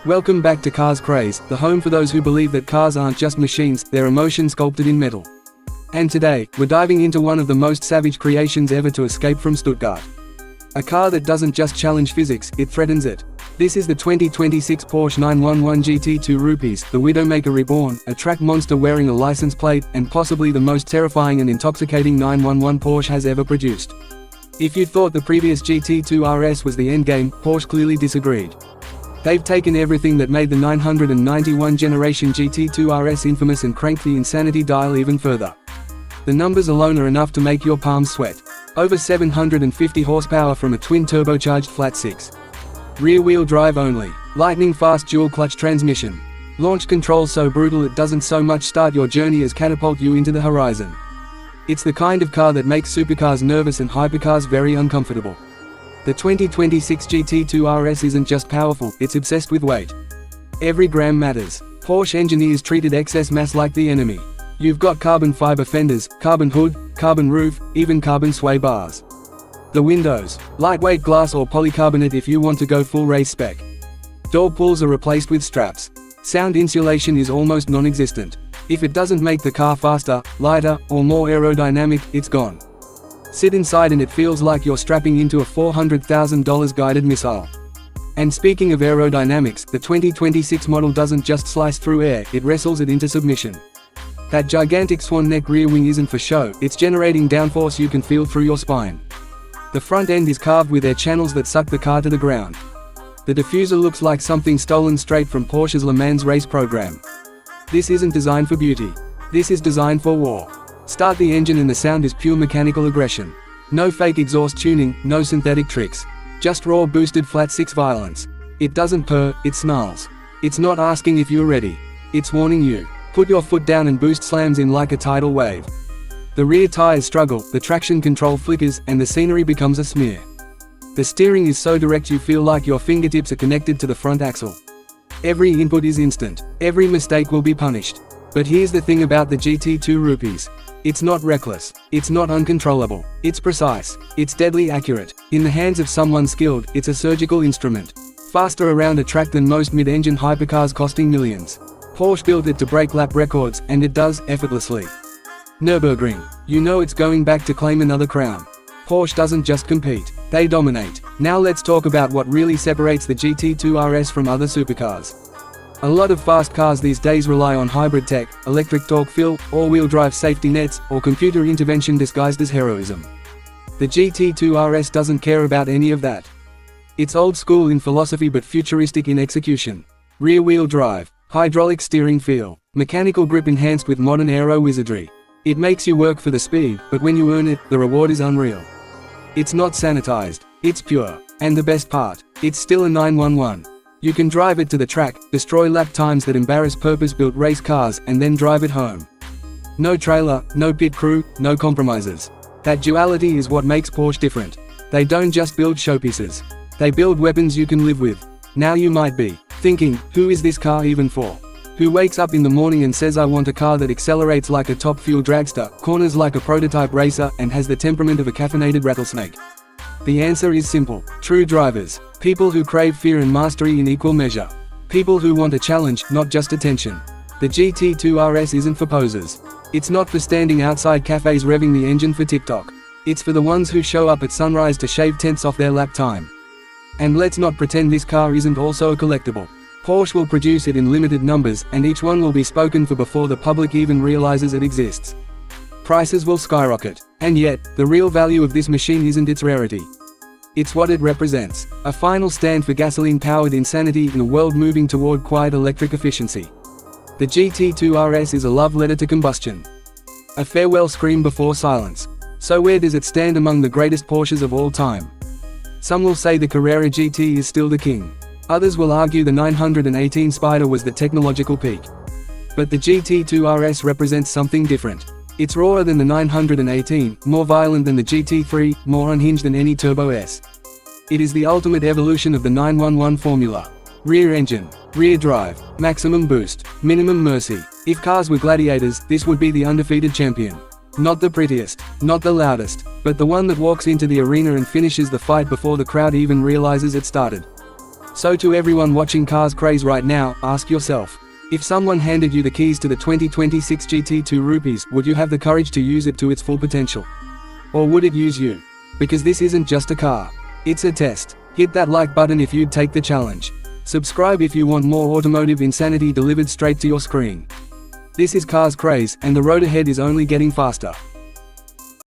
Welcome back to Cars Craze, the home for those who believe that cars aren't just machines, they're emotion sculpted in metal. And today, we're diving into one of the most savage creations ever to escape from Stuttgart. A car that doesn't just challenge physics, it threatens it. This is the 2026 Porsche 911 GT2 RS, the Widowmaker reborn, a track monster wearing a license plate, and possibly the most terrifying and intoxicating 911 Porsche has ever produced. If you thought the previous GT2 RS was the endgame, Porsche clearly disagreed. They've taken everything that made the 991 generation GT2 RS infamous and cranked the insanity dial even further. The numbers alone are enough to make your palms sweat. Over 750 horsepower from a twin-turbocharged flat-six. Rear-wheel drive only. Lightning-fast dual-clutch transmission. Launch control so brutal it doesn't so much start your journey as catapult you into the horizon. It's the kind of car that makes supercars nervous and hypercars very uncomfortable. The 2026 GT2 RS isn't just powerful, it's obsessed with weight. Every gram matters. Porsche engineers treated excess mass like the enemy. You've got carbon fiber fenders, carbon hood, carbon roof, even carbon sway bars. The windows, lightweight glass or polycarbonate if you want to go full race spec. Door pulls are replaced with straps. Sound insulation is almost non-existent. If it doesn't make the car faster, lighter, or more aerodynamic, it's gone. Sit inside and it feels like you're strapping into a $400,000 guided missile. And speaking of aerodynamics, the 2026 model doesn't just slice through air, it wrestles it into submission. That gigantic swan neck rear wing isn't for show, it's generating downforce you can feel through your spine. The front end is carved with air channels that suck the car to the ground. The diffuser looks like something stolen straight from Porsche's Le Mans race program. This isn't designed for beauty. This is designed for war. Start the engine and the sound is pure mechanical aggression. No fake exhaust tuning, no synthetic tricks. Just raw boosted flat-six violence. It doesn't purr, it snarls. It's not asking if you're ready. It's warning you. Put your foot down and boost slams in like a tidal wave. The rear tires struggle, the traction control flickers, and the scenery becomes a smear. The steering is so direct you feel like your fingertips are connected to the front axle. Every input is instant. Every mistake will be punished. But here's the thing about the GT2 RS. It's not reckless. It's not uncontrollable. It's precise. It's deadly accurate. In the hands of someone skilled, it's a surgical instrument. Faster around a track than most mid-engine hypercars costing millions. Porsche built it to break lap records, and it does, effortlessly. Nürburgring. You know it's going back to claim another crown. Porsche doesn't just compete, they dominate. Now let's talk about what really separates the GT2 RS from other supercars. A lot of fast cars these days rely on hybrid tech, electric torque fill, all-wheel drive safety nets, or computer intervention disguised as heroism. The GT2 RS doesn't care about any of that. It's old school in philosophy but futuristic in execution. Rear-wheel drive, hydraulic steering feel, mechanical grip enhanced with modern aero wizardry. It makes you work for the speed, but when you earn it, the reward is unreal. It's not sanitized, it's pure. And the best part, it's still a 911. You can drive it to the track, destroy lap times that embarrass purpose-built race cars, and then drive it home. No trailer, no pit crew, no compromises. That duality is what makes Porsche different. They don't just build showpieces. They build weapons you can live with. Now you might be thinking, who is this car even for? Who wakes up in the morning and says I want a car that accelerates like a top fuel dragster, corners like a prototype racer, and has the temperament of a caffeinated rattlesnake? The answer is simple. True drivers. People who crave fear and mastery in equal measure. People who want a challenge, not just attention. The GT2 RS isn't for posers. It's not for standing outside cafes revving the engine for TikTok. It's for the ones who show up at sunrise to shave tenths off their lap time. And let's not pretend this car isn't also a collectible. Porsche will produce it in limited numbers, and each one will be spoken for before the public even realizes it exists. Prices will skyrocket. And yet, the real value of this machine isn't its rarity. It's what it represents. A final stand for gasoline-powered insanity in a world moving toward quiet electric efficiency. The GT2 RS is a love letter to combustion. A farewell scream before silence. So where does it stand among the greatest Porsches of all time? Some will say the Carrera GT is still the king. Others will argue the 918 Spider was the technological peak. But the GT2 RS represents something different. It's rawer than the 918, more violent than the GT3, more unhinged than any Turbo S. It is the ultimate evolution of the 911 formula. Rear engine, rear drive, maximum boost, minimum mercy. If cars were gladiators, this would be the undefeated champion. Not the prettiest, not the loudest, but the one that walks into the arena and finishes the fight before the crowd even realizes it started. So to everyone watching Cars Craze right now, ask yourself, if someone handed you the keys to the 2026 GT2 rupees, would you have the courage to use it to its full potential? Or would it use you? Because this isn't just a car. It's a test. Hit that like button if you'd take the challenge. Subscribe if you want more automotive insanity delivered straight to your screen. This is Cars Craze, and the road ahead is only getting faster.